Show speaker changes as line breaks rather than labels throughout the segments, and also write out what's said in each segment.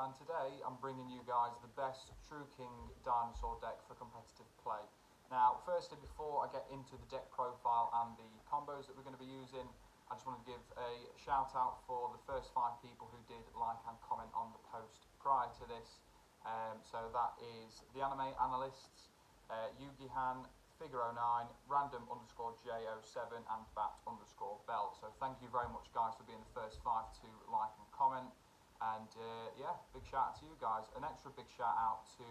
and today I'm bringing you guys the best True King Dinosaur deck for competitive play. Now, firstly, before I get into the deck profile and the combos that we're going to be using, I just want to give a shout out for the first 5 people who did like and comment on the post prior to this. So that is the Anime Analysts, Yugihan, Figure09, Random_J07 and Bat_Bell. So thank you very much, guys, for being the first 5 to like and comment. And yeah, big shout out to you guys. An extra big shout out to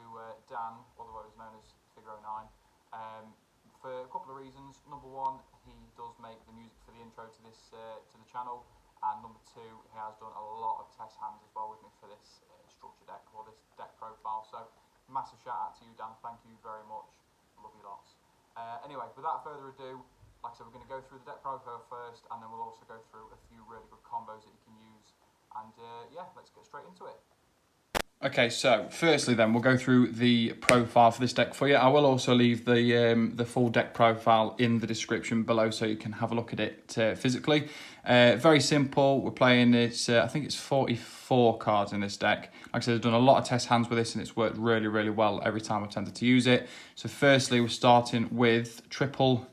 Dan, otherwise known as Figure09, for a couple of reasons. Number one, he does make the music for the intro to this to the channel, and number two, he has done a lot of test hands as well with me for this structure deck or this deck profile. So massive shout out to you, Dan. Thank you very much. Love you lots. Anyway, without further ado, like I said, we're going to go through the deck profile first, and then we'll also go through a few really good combos that you can use. And yeah, let's get straight into it.
Okay, so firstly then, we'll go through the profile for this deck for you. I will also leave the full deck profile in the description below so you can have a look at it physically. Very simple. We're playing it, I think it's 44 cards in this deck. Like I said, I've done a lot of test hands with this and it's worked really, really well every time I've tended to use it. So firstly, we're starting with triple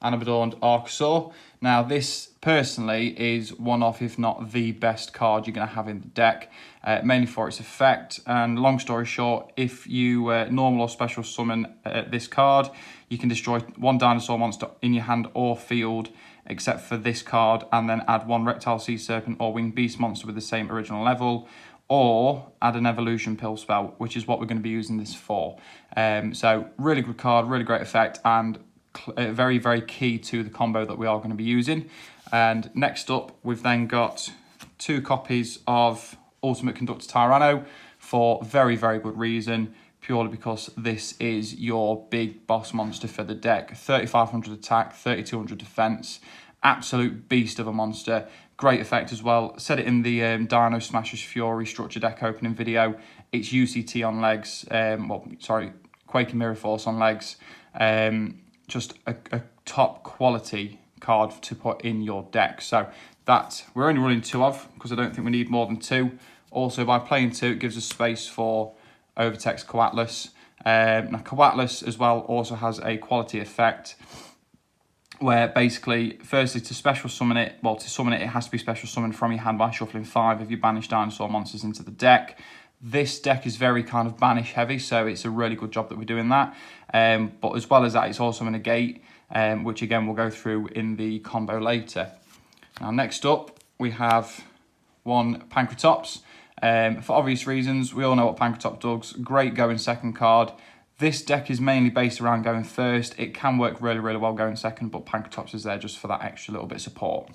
Anabadorned Archosaur. Now this personally is one of, if not the best card you're going to have in the deck, mainly for its effect. And long story short, if you normal or special summon this card, you can destroy 1 dinosaur monster in your hand or field except for this card, and then add 1 reptile, sea serpent or winged beast monster with the same original level, or add an evolution pill spell, which is what we're going to be using this for. So really good card, really great effect, and very, very key to the combo that we are going to be using. And next up, we've then got 2 copies of Ultimate Conductor Tyranno for very, very good reason, purely because this is your big boss monster for the deck. 3500 attack, 3200 defense, absolute beast of a monster. Great effect as well. Said it in the Dino Smashers Fury structure deck opening video. It's UCT on legs, Quaking Mirror Force on legs. Just a top quality card to put in your deck. So that we're only running 2 of, because I don't think we need more than 2. Also, by playing 2, it gives us space for Overtext Coatlas. Now Coatlas as well also has a quality effect where basically, firstly, to special summon it, it has to be special summoned from your hand by shuffling 5 of your banished dinosaur monsters into the deck. This deck is very kind of banish heavy, so it's a really good job that we're doing that. But as well as that, it's also a negate, which again we'll go through in the combo later. Now next up, we have 1 Pancratops. For obvious reasons, we all know what Pancratops does. Great going second card. This deck is mainly based around going first. It can work really, really well going second, but Pancratops is there just for that extra little bit of support.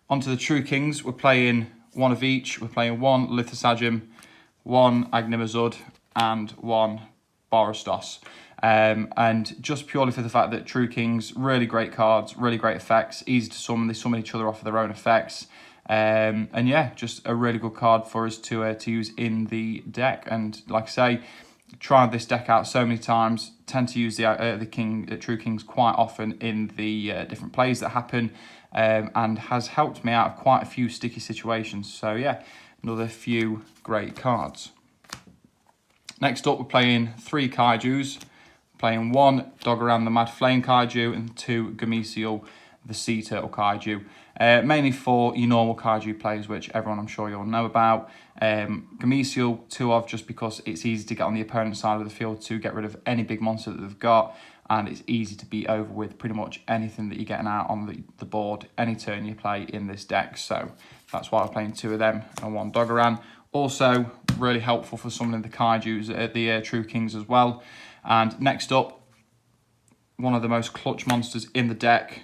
Onto the True Kings, we're playing 1 of each. We're playing 1 Lithosagem, 1 Agnimazud, and 1 Borostos. And just purely for the fact that True Kings, really great cards, really great effects, easy to summon. They summon each other off of their own effects. And yeah, just a really good card for us to use in the deck. And like I say, tried this deck out so many times, tend to use the True Kings quite often in the different plays that happen, and has helped me out of quite a few sticky situations. So yeah, another few great cards. Next up, we're playing 3 Kaijus. Playing 1 Dogoran the Mad Flame Kaiju and 2 Gameciel the Sea Turtle Kaiju. Mainly for your normal Kaiju players, which everyone I'm sure you'll know about. Gameciel 2 of, just because it's easy to get on the opponent's side of the field to get rid of any big monster that they've got, and it's easy to beat over with pretty much anything that you're getting out on the board any turn you play in this deck. So that's why we're playing 2 of them and 1 Dogoran. Also really helpful for summoning the Kaijus, the True Kings as well. And next up, one of the most clutch monsters in the deck,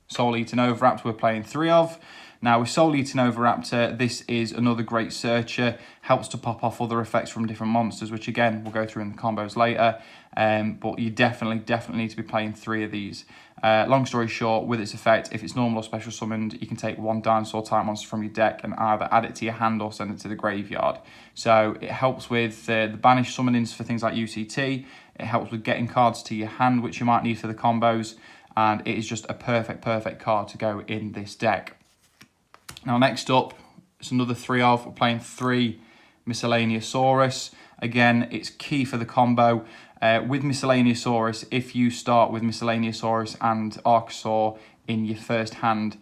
Soul Eating Oviraptor, we're playing 3 of. Now with Soul Eating Oviraptor, this is another great searcher, helps to pop off other effects from different monsters, which again, we'll go through in the combos later. But you definitely need to be playing 3 of these. Long story short, with its effect, if it's normal or special summoned, you can take 1 dinosaur type monster from your deck and either add it to your hand or send it to the graveyard. So it helps with the banished summonings for things like UCT. It helps with getting cards to your hand, which you might need for the combos. And it is just a perfect card to go in this deck. Now next up, it's another 3 of. We're playing 3 Miscellaneousaurus. Again, it's key for the combo. With Miscellaneousaurus, if you start with Miscellaneousaurus and Archosaur in your first hand,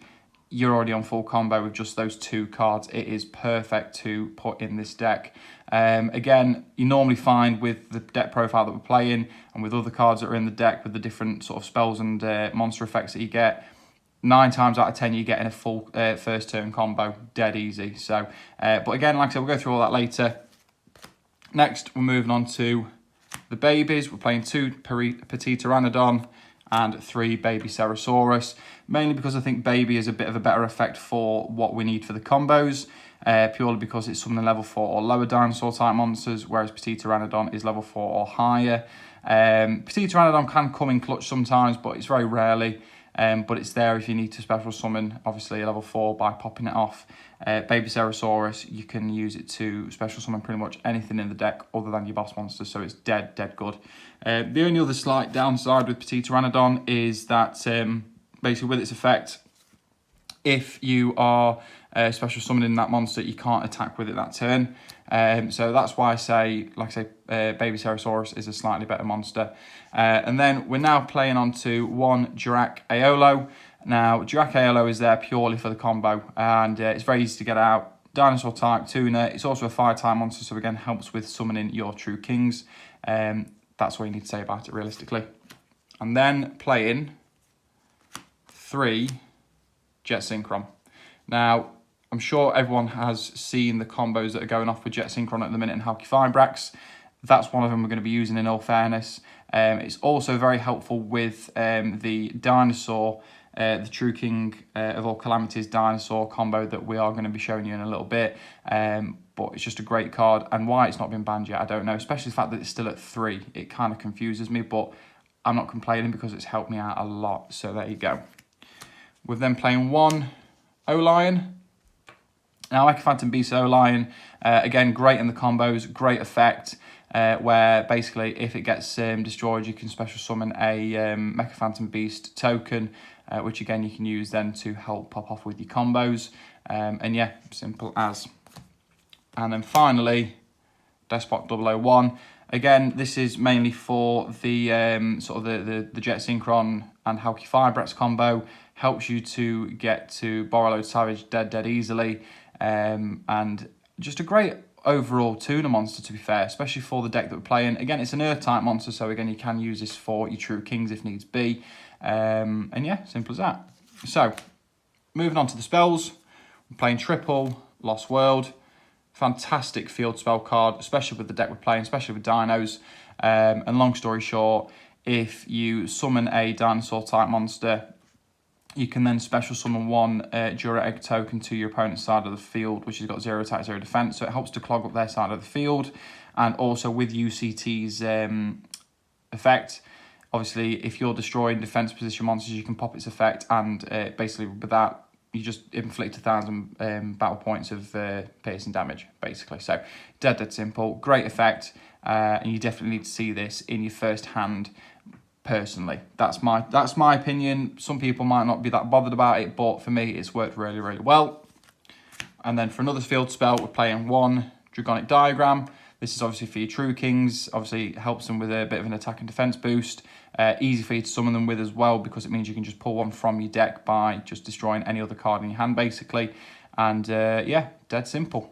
you're already on full combo with just those 2 cards. It is perfect to put in this deck. Again, you normally find with the deck profile that we're playing and with other cards that are in the deck with the different sort of spells and monster effects that you get, 9 times out of 10 you're getting a full first turn combo, dead easy. So, but again, like I said, we'll go through all that later. Next, we're moving on to the babies. We're playing 2 Petit Pteranodon and 3 Baby Cerosaurus, mainly because I think Baby is a bit of a better effect for what we need for the combos, purely because it's something level 4 or lower dinosaur type monsters, whereas Petit Pteranodon is level 4 or higher. Petit Pteranodon can come in clutch sometimes, but it's very rarely. But it's there if you need to special summon, obviously, a level 4 by popping it off. Baby Cerosaurus, you can use it to special summon pretty much anything in the deck other than your boss monsters, so it's dead good. The only other slight downside with Petit Pteranodon is that basically with its effect, if you are special summoning that monster, you can't attack with it that turn. So that's why I say, Baby Cerosaurus is a slightly better monster. And then we're now playing on to 1 Jirac Aeolo. Now, Jirac Aeolo is there purely for the combo, and it's very easy to get out. Dinosaur type, tuner. It's also a 5-type monster, so again, helps with summoning your true kings. That's all you need to say about it, realistically. And then playing 3 Jet Synchron. Now, I'm sure everyone has seen the combos that are going off with Jet Synchron at the minute in Halqifibrax. That's one of them we're going to be using, in all fairness. It's also very helpful with the Dinosaur, the True King of All Calamities Dinosaur combo that we are going to be showing you in a little bit. But it's just a great card, and why it's not been banned yet, I don't know. Especially the fact that it's still at 3. It kind of confuses me, but I'm not complaining because it's helped me out a lot. So there you go. We're then playing 1 O-Lion. Now, Ecophantom Beast O-Lion, again, great in the combos, great effect, where basically if it gets destroyed, you can special summon a Mechaphantom Beast token, which again you can use then to help pop off with your combos. And yeah, simple as. And then finally, Despot 001. Again, this is mainly for the sort of the Jet Synchron and Halqifibrax combo. Helps you to get to Borreload Savage dead easily. And just a great overall tuner monster, to be fair, especially for the deck that we're playing. Again, it's an Earth type monster, so again, you can use this for your True Kings if needs be. And yeah, simple as that. So, moving on to the spells. We're playing triple Lost World. Fantastic field spell card, especially with the deck we're playing, especially with dinos. And long story short, if you summon a dinosaur type monster, you can then special summon 1 Jura Egg token to your opponent's side of the field, which has got 0 attack, 0 defense. So it helps to clog up their side of the field. And also with UCT's effect, obviously, if you're destroying defense position monsters, you can pop its effect. And basically with that, you just inflict 1,000 battle points of piercing damage, basically. So dead simple, great effect. And you definitely need to see this in your first hand. Personally, that's my opinion. Some people might not be that bothered about it, but for me, it's worked really well. And then for another field spell, we're playing 1 Dragonic Diagram. This is obviously for your True Kings. Obviously, it helps them with a bit of an attack and defense boost. Easy for you to summon them with as well, because it means you can just pull 1 from your deck by just destroying any other card in your hand, basically. And yeah, dead simple.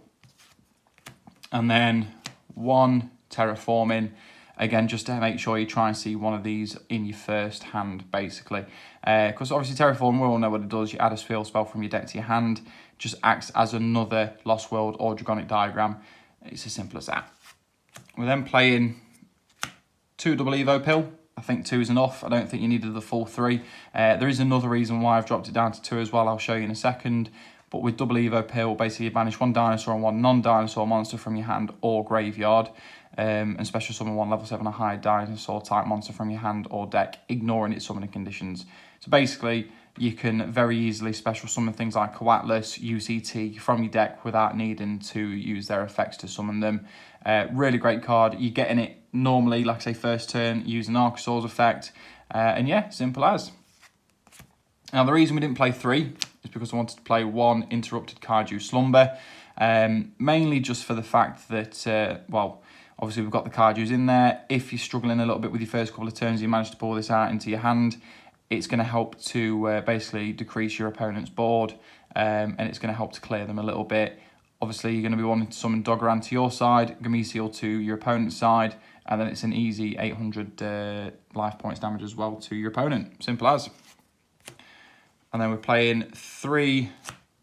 And then 1 Terraforming. Again, just to make sure you try and see one of these in your first hand, basically. Because obviously Terraform, we all know what it does. You add a field spell from your deck to your hand. Just acts as another Lost World or Dragonic Diagram. It's as simple as that. We're then playing 2 Double Evo Pill. I think 2 is enough. I don't think you needed the full 3. There is another reason why I've dropped it down to 2 as well. I'll show you in a second. But with Double Evo Pill, basically you banish 1 dinosaur and 1 non-dinosaur monster from your hand or graveyard. And special summon 1 level 7 or higher dinosaur type monster from your hand or deck, ignoring its summoning conditions. So basically, you can very easily special summon things like Coatlas, UCT from your deck without needing to use their effects to summon them. Really great card. You're getting it normally, like I say, first turn, using Archosaur's effect. And yeah, simple as. Now, the reason we didn't play 3 is because I wanted to play 1 Interrupted Kaiju Slumber. Mainly just for the fact that, well, obviously we've got the card use in there. If you're struggling a little bit with your first couple of turns, you manage to pull this out into your hand, it's going to help to basically decrease your opponent's board, and it's going to help to clear them a little bit. Obviously, you're going to be wanting to summon Doggeran to your side, Gameciel to your opponent's side, and then it's an easy 800 life points damage as well to your opponent. Simple as. And then we're playing 3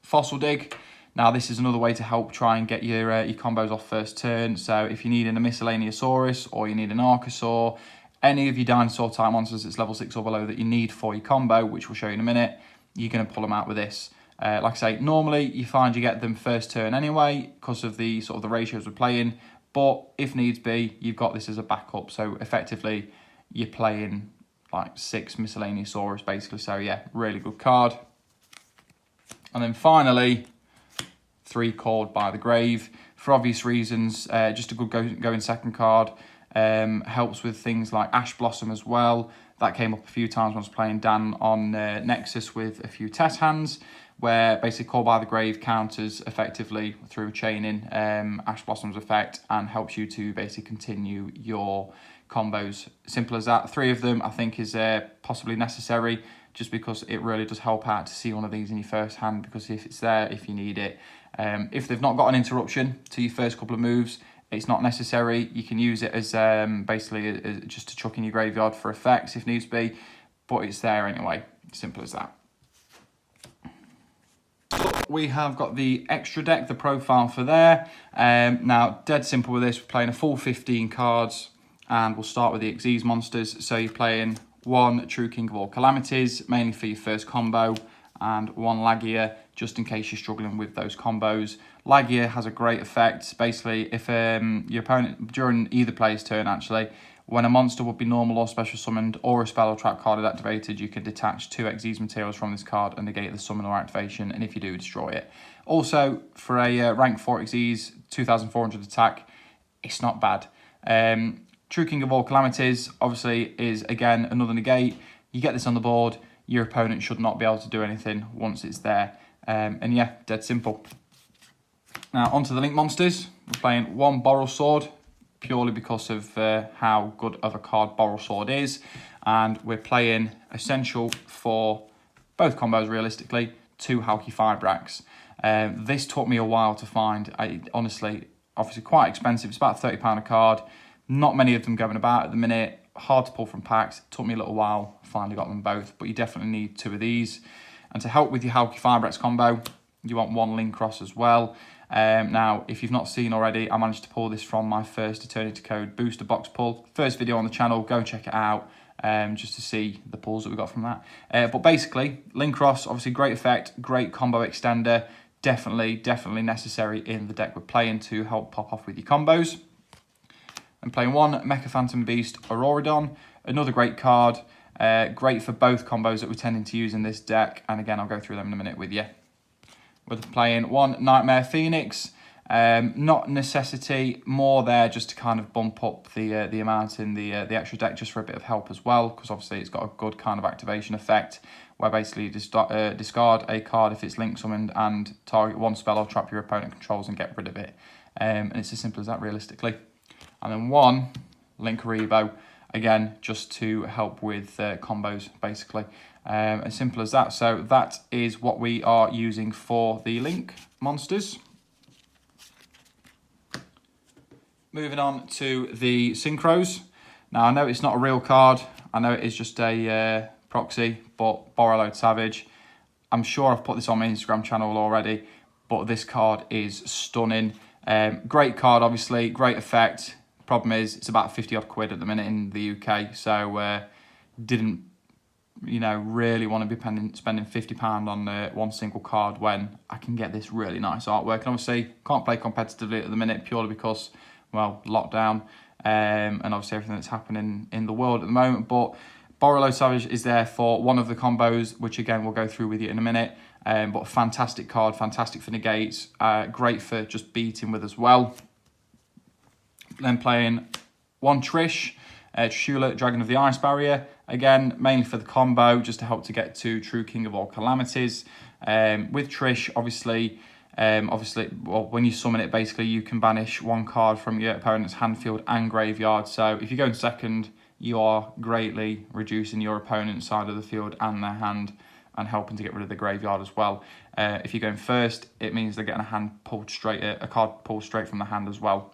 Fossil Dig. Now, this is another way to help try and get your combos off first turn. So if you need a Miscellaneousaurus or you need an Archosaur, any of your dinosaur type monsters that's level 6 or below that you need for your combo, which we'll show you in a minute, you're going to pull them out with this. Like I say, normally you find you get them first turn anyway because of the sort of the ratios we're playing. But if needs be, you've got this as a backup. So effectively, you're playing like 6 Miscellaneousaurus basically. So yeah, really good card. And then finally, 3 Called by the Grave. For obvious reasons, just a good going second card. Helps with things like Ash Blossom as well. That came up a few times when I was playing Dan on Nexus with a few test hands, where basically Call by the Grave counters effectively through chaining Ash Blossom's effect and helps you to basically continue your combos. Simple as that. 3 of them I think is possibly necessary, just because it really does help out to see one of these in your first hand, because if it's there, if you need it. If they've not got an interruption to your first couple of moves, it's not necessary. You can use it as basically just to chuck in your graveyard for effects if needs be, but it's there anyway. Simple as that. We have got the extra deck, the profile for there. Now, dead simple with this. We're playing a full 15 cards, and we'll start with the Xyz monsters. So you're playing 1 True King of all Calamities, mainly for your first combo, and 1 Lagia, just in case you're struggling with those combos. Lagia has a great effect. Basically, if your opponent, during either player's turn actually, when a monster would be normal or special summoned, or a spell or trap card is activated, you can detach 2 Xyz materials from this card and negate the summon or activation, and if you do, destroy it. Also, for a rank 4 Xyz, 2400 attack, it's not bad. True King of all Calamities, obviously, is again another negate. You get this on the board, your opponent should not be able to do anything once it's there. And yeah, dead simple. Now, onto the Link monsters. We're playing 1 Boral Sword, purely because of how good of a card Boral Sword is. And we're playing essential for both combos, realistically, 2 Halki Fibrax. This took me a while to find. Honestly, obviously quite expensive. It's about £30 a card. Not many of them going about at the minute. Hard to pull from packs. It took me a little while. Finally got them both. But you definitely need 2 of these. And to help with your Halki Fibrax combo, you want 1 Link Cross as well. Now, if you've not seen already, I managed to pull this from my first Eternity Code booster box pull. First video on the channel, go and check it out just to see the pulls that we got from that. But basically, Link Cross, obviously great effect, great combo extender. Definitely necessary in the deck we're playing to help pop off with your combos. I'm playing 1 Mecha Phantom Beast Auroradon, another great card. Great for both combos that we're tending to use in this deck. And again, I'll go through them in a minute with you. We're playing 1 Nightmare Phoenix. Not necessity, more there just to kind of bump up the amount in the extra deck, just for a bit of help as well, because obviously it's got a good kind of activation effect, where basically you discard a card if it's link summoned and target 1 spell or trap your opponent controls and get rid of it. And it's as simple as that, realistically. And then 1 Link Rebo, again, just to help with combos, basically. As simple as that. So that is what we are using for the Link monsters. Moving on to the Synchros. Now, I know it's not a real card. I know it is just a proxy, but Borrelode Savage. I'm sure I've put this on my Instagram channel already, but this card is stunning. Great card, obviously, great effect. Problem is, it's about 50 odd quid at the minute in the UK, so didn't, you know, really want to be spending £50 on 1 single card when I can get this really nice artwork. And obviously, can't play competitively at the minute purely because, well, lockdown, and obviously everything that's happening in the world at the moment. But Borrelode Savage is there for one of the combos, which again we'll go through with you in a minute. But fantastic card, fantastic for negates, great for just beating with as well. Then playing 1 Trish, Trishula, Dragon of the Ice Barrier. Again, mainly for the combo, just to help to get to True King of all Calamities. With Trish, obviously, Obviously, well, when you summon it, basically you can banish one card from your opponent's hand, field and graveyard. So if you go in second, you are greatly reducing your opponent's side of the field and their hand, and helping to get rid of the graveyard as well. If you go in first, it means they're getting a card pulled straight from the hand as well.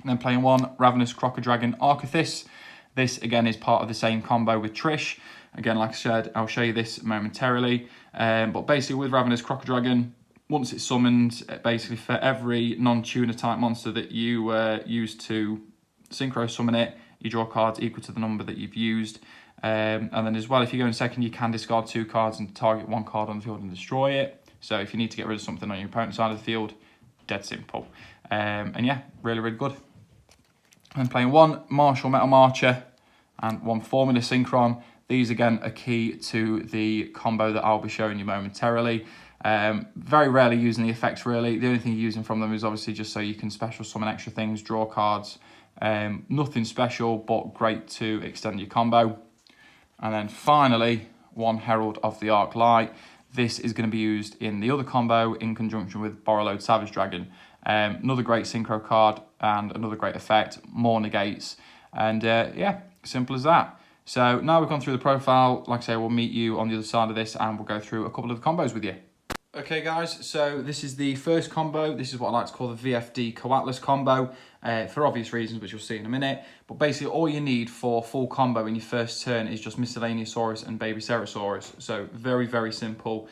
And then playing 1, Ravenous Crocodile Arcathis. This again is part of the same combo with Trish. Again, like I said, I'll show you this momentarily. But basically with Ravenous Crocodile, once it's summoned, basically for every non-tuner type monster that you use to synchro summon it, you draw cards equal to the number that you've used. And then as well, if you go in second, you can discard 2 cards and target 1 card on the field and destroy it. So if you need to get rid of something on your opponent's side of the field, dead simple. And yeah, really, really good. And playing 1 Martial Metal Marcher and 1 Formula Synchron. These again are key to the combo that I'll be showing you momentarily. Very rarely using the effects really. The only thing you're using from them is obviously just so you can special summon extra things, draw cards. Nothing special, but great to extend your combo. And then finally, 1 Herald of the Arc Light. This is going to be used in the other combo in conjunction with Borreload Savage Dragon. Another great synchro card and another great effect, more negates. And yeah, simple as that. So now we've gone through the profile, like I say, we'll meet you on the other side of this and we'll go through a couple of the combos with you. Okay guys, so this is the first combo. This is what I like to call the VFD Coatlas combo, for obvious reasons, which you'll see in a minute. But basically all you need for full combo in your first turn is just Miscellaneousaurus and Baby Ceresaurus. So very, very simple.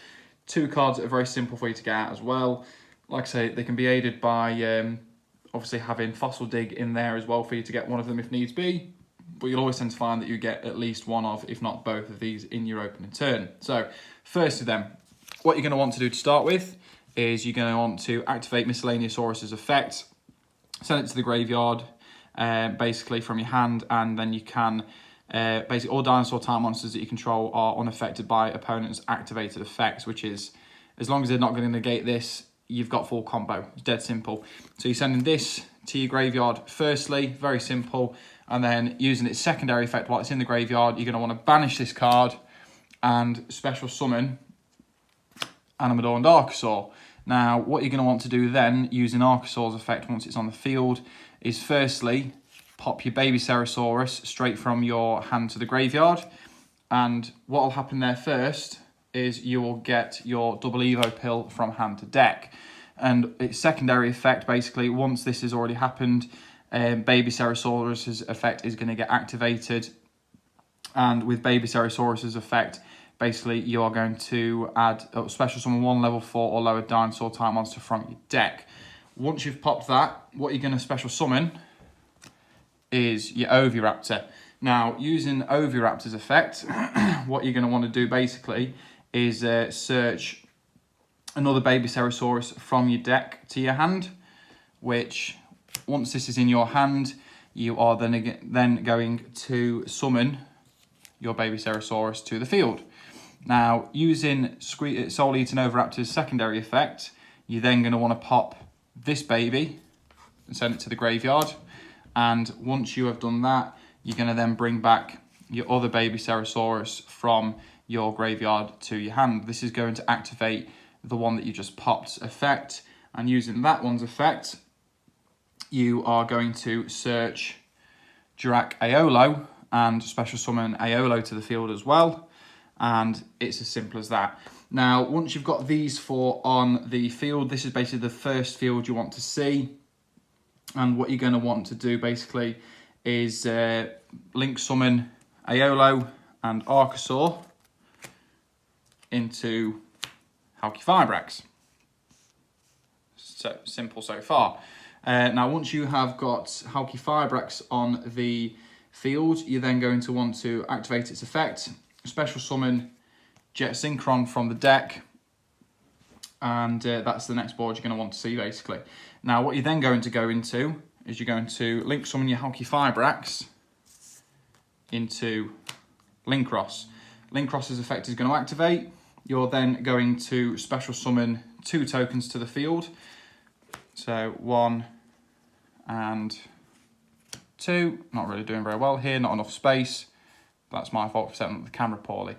2 cards that are very simple for you to get out as well. Like I say, they can be aided by obviously having Fossil Dig in there as well for you to get one of them if needs be. But you'll always tend to find that you get at least one of, if not both of these in your opening turn. So firstly then, what you're going to want to do to start with is you're going to want to activate Miscellaneousaurus's effect, send it to the graveyard, basically from your hand, and then you can, basically all dinosaur type monsters that you control are unaffected by opponent's activated effects, which is, as long as they're not going to negate this, you've got full combo. It's dead simple. So you're sending this to your graveyard firstly, very simple, and then using its secondary effect while it's in the graveyard, you're going to want to banish this card and special summon Animador and Archosaur. Now, what you're going to want to do then, using Archosaur's effect once it's on the field, is firstly pop your Baby Ceresaurus straight from your hand to the graveyard. And what will happen there first is you will get your double Evo pill from hand to deck. And its secondary effect, basically, once this has already happened, Baby Ceresaurus's effect is going to get activated. And with Baby Ceresaurus's effect, basically, you are going to add special summon 1 level 4 or lower dinosaur type monster from your deck. Once you've popped that, what you're going to special summon is your Oviraptor. Now, using Oviraptor's effect, what you're going to want to do basically is search another Baby Ceresaurus from your deck to your hand, which once this is in your hand, you are then going to summon your Baby Ceresaurus to the field. Now, using Soul Eating Oviraptor's secondary effect, you're then going to want to pop this baby and send it to the graveyard. And once you have done that, you're going to then bring back your other Baby Ceresaurus from your graveyard to your hand. This is going to activate the one that you just popped's effect. And using that one's effect, you are going to search Dirac Aeolo and special summon Aeolo to the field as well. And it's as simple as that. Now, once you've got these 4 on the field, this is basically the first field you want to see. And what you're going to want to do basically is link summon Aeolo and Archosaur into Halqifibrax. So simple so far. Now, once you have got Halqifibrax on the field, you're then going to want to activate its effect, special summon Jet Synchron from the deck, and that's the next board you're going to want to see basically. Now, what you're then going to go into is you're going to link summon your Halqifibrax into Linkross. Linkross's effect is going to activate. You're then going to special summon 2 tokens to the field. So 1 and 2. Not really doing very well here, not enough space. That's my fault for setting up the camera poorly.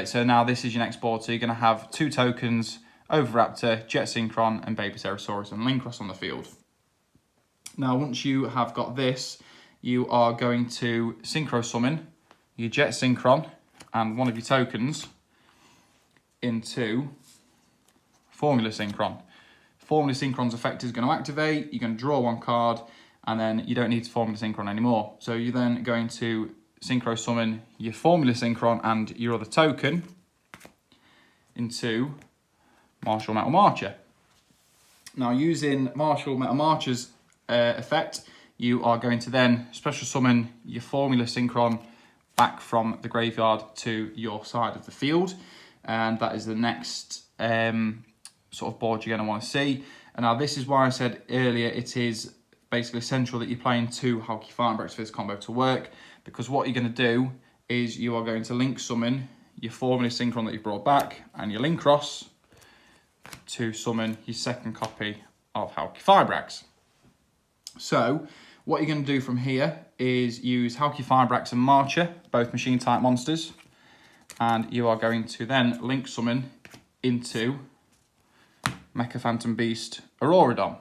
So now this is your next board. So you're going to have 2 tokens Oviraptor, Jet Synchron, and Babycerosaurus and Lincross on the field. Now, once you have got this, you are going to Synchro Summon your Jet Synchron and one of your tokens into Formula Synchron. Formula Synchron's effect is going to activate, you're going to draw one card, and then you don't need to Formula Synchron anymore. So you're then going to Synchro Summon your Formula Synchron and your other token into Martial Metal Marcher. Now, using Martial Metal Marcher's effect, you are going to then special summon your Formula Synchron back from the graveyard to your side of the field, and that is the next sort of board you're going to want to see. And now this is why I said earlier it is basically essential that you're playing 2 Halki Firebreaks for this combo to work, because what you're going to do is you are going to link summon your Formula Synchron that you brought back and your Lincross to summon your second copy of Halki Firebreaks. So what you're going to do from here is use Halki Firebreaks and Marcher, both machine type monsters, and you are going to then link summon into Mecha Phantom Beast Auroradon.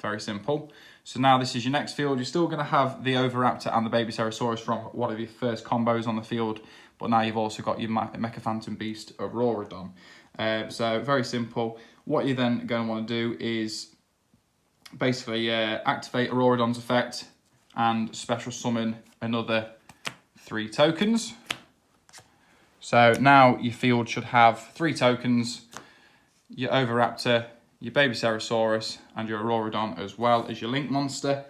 Very simple. So now this is your next field. You're still going to have the Oviraptor and the Babycerosaurus from one of your first combos on the field, but now you've also got your Mecha Phantom Beast Auroradon. So very simple. What you're then going to want to do is basically activate Auroradon's effect and special summon another 3 tokens. So now your field should have 3 tokens, your Oviraptor, your Babycerosaurus, and your Auroradon, as well as your Link monster.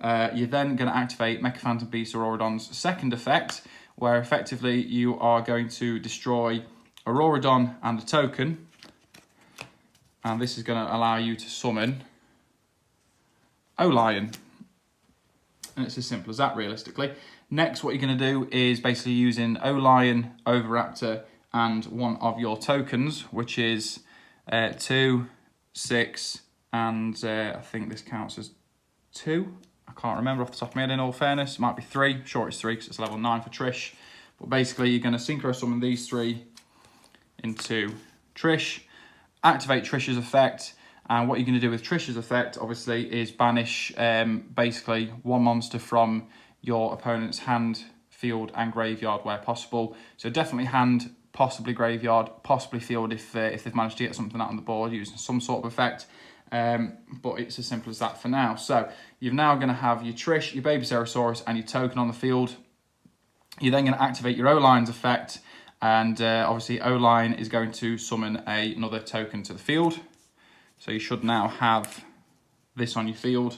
You're then going to activate Mecha Phantom Beast Auroradon's second effect, where effectively you are going to destroy Auroradon and a token, and this is going to allow you to summon O-Lion. And it's as simple as that, realistically. Next, what you're going to do is basically using O-Lion, Oviraptor, and one of your tokens, which is 2, 6, and I think this counts as 2. I can't remember off the top of my head, in all fairness. It might be 3. Sure, it's 3 because it's level 9 for Trish. But basically, you're going to Synchro Summon these 3 into Trish, activate Trish's effect, and what you're going to do with Trish's effect, obviously, is banish basically 1 monster from your opponent's hand, field, and graveyard where possible. So definitely hand, possibly graveyard, possibly field if they've managed to get something out on the board using some sort of effect. But it's as simple as that for now. So you're now going to have your Trish, your Babycerosaurus, and your token on the field. You're then going to activate your O-Lion's effect, and obviously O-Lion is going to summon another token to the field. So you should now have this on your field.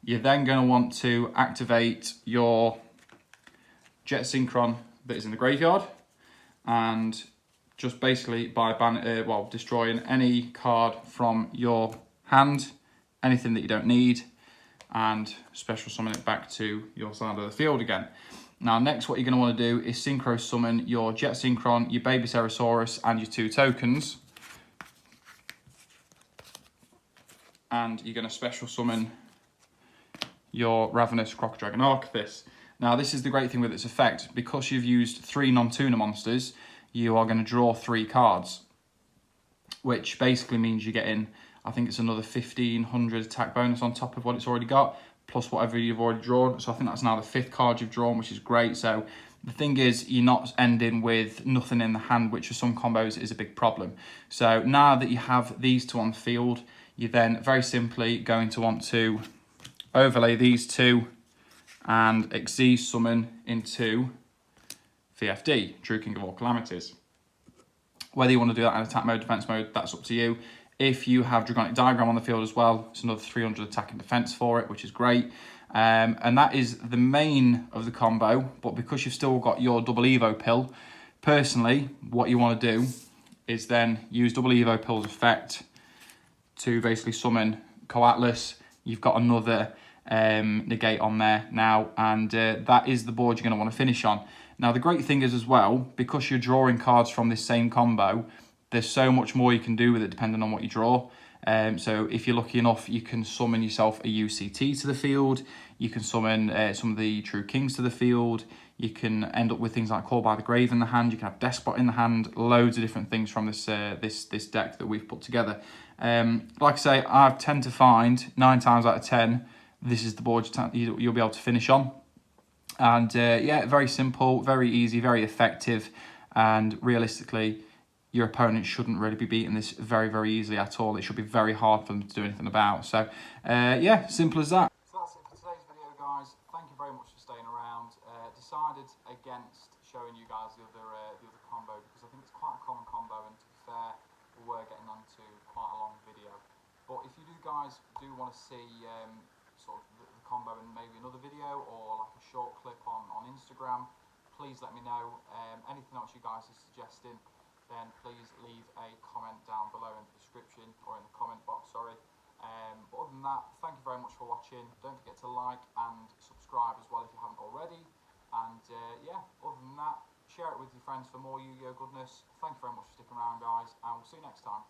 You're then going to want to activate your Jet Synchron that is in the graveyard, and just basically by destroying any card from your hand, anything that you don't need, and special summon it back to your side of the field again. Now next, what you're going to want to do is Synchro Summon your Jet Synchron, your Babycerosaurus, and your 2 tokens. And you're going to special summon your Ravenous Crocodile Archithis. Now this is the great thing with its effect. Because you've used 3 non-tuner monsters, you are going to draw 3 cards, which basically means you're getting, I think it's another 1500 attack bonus on top of what it's already got, plus whatever you've already drawn. So I think that's now the 5th card you've drawn, which is great. So the thing is, you're not ending with nothing in the hand, which for some combos is a big problem. So now that you have these 2 on the field, you're then very simply going to want to overlay these 2 and Xyz summon into VFD, True King of All Calamities. Whether you want to do that in attack mode, defense mode, that's up to you. If you have Dragonic Diagram on the field as well, it's another 300 attack and defense for it, which is great. And that is the main of the combo, but because you've still got your double Evo pill, personally, what you want to do is then use double Evo pill's effect to basically summon Coatlas. You've got another negate on there now, and that is the board you're going to want to finish on. Now the great thing is as well, because you're drawing cards from this same combo, there's so much more you can do with it depending on what you draw. So if you're lucky enough, you can summon yourself a UCT to the field, you can summon some of the True Kings to the field, You can end up with things like Call by the Grave in the hand. You can have Despot in the hand. Loads of different things from this this deck that we've put together. Like I say, I tend to find 9 times out of 10, this is the board you'll be able to finish on. And yeah, very simple, very easy, very effective, and realistically, your opponent shouldn't really be beating this very, very easily at all. It should be very hard for them to do anything about. So yeah, simple as that.
So that's it for today's video, guys. Thank you very much for staying around. Decided against showing you guys the other combo because I think it's quite a common combo, and to be fair, we were getting on to quite a long video. But if you guys do want to see sort of the combo in maybe another video or like a short clip on Instagram, please let me know. Anything else you guys are suggesting, then please leave a comment down below in the description, or in the comment box, sorry. But other than that, thank you very much for watching. Don't forget to like and subscribe as well if you haven't already. And yeah, other than that, share it with your friends for more Yu-Gi-Oh goodness. Thank you very much for sticking around, guys, and we'll see you next time.